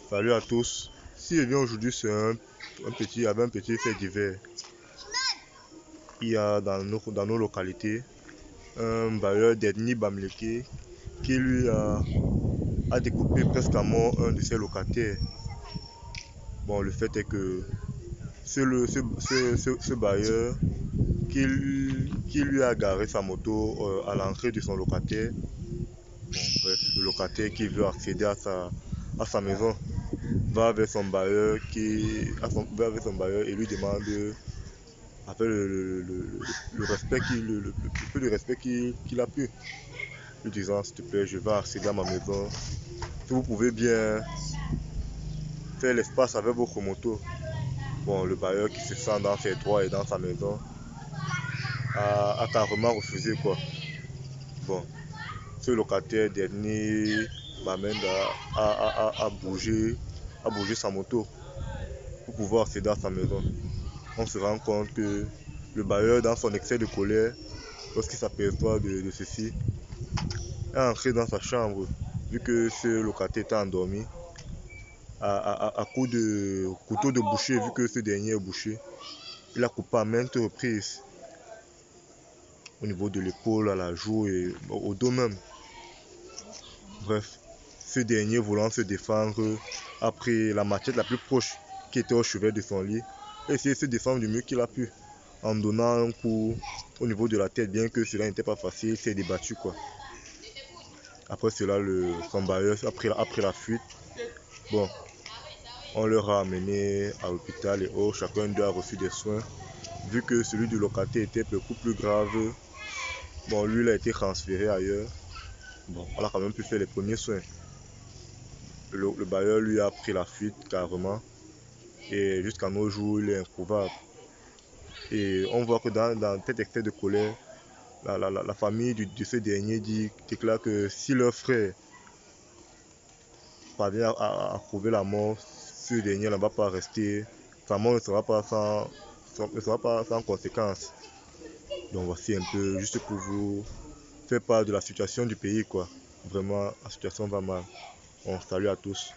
Salut à tous. Si je viens aujourd'hui, c'est avec un petit fait divers. Il y a dans nos localités un bailleur d'ethnie Bamileke qui a découpé presque à mort un de ses locataires. Bon, le fait est que ce bailleur qui lui a garé sa moto à l'entrée de son locataire. Bon, bref, le locataire qui veut accéder à sa maison va vers son bailleur et lui demande avec le respect le peu de respect qu'il a pu, lui disant s'il te plaît, je vais accéder à ma maison, si vous pouvez bien faire l'espace avec votre moto. Bon, le bailleur qui se sent dans ses droits et dans sa maison a carrément refusé quoi. Bon, ce locataire dernier m'amène à bouger sa moto pour pouvoir accéder à sa maison. On se rend compte que le bailleur, dans son excès de colère, lorsqu'il s'aperçoit de ceci, est entré dans sa chambre, vu que ce locataire était endormi, à coups de couteau de boucher, vu que ce dernier est bouché. Il a coupé à maintes reprises, au niveau de l'épaule, à la joue et au dos même. Bref, ce dernier voulant se défendre, a pris la machette la plus proche qui était au chevet de son lit et essayé de se défendre du mieux qu'il a pu en donnant un coup au niveau de la tête, bien que cela n'était pas facile, il s'est débattu quoi. Après cela, son bailleur a pris la fuite. Bon, on leur a amené à l'hôpital et chacun d'eux a reçu des soins. Vu que celui du locataire était beaucoup plus grave, bon, lui il a été transféré ailleurs. Bon, on a quand même pu faire les premiers soins. Le bailleur lui a pris la fuite carrément et jusqu'à nos jours il est introuvable. Et on voit que dans cet excès de colère, la famille de ce dernier déclare que si leur frère parvient à trouver la mort, ce dernier ne va pas rester, sa mort ne sera pas sans conséquence. Donc voici un peu juste pour vous faire part de la situation du pays quoi. Vraiment la situation va mal. On salue à tous.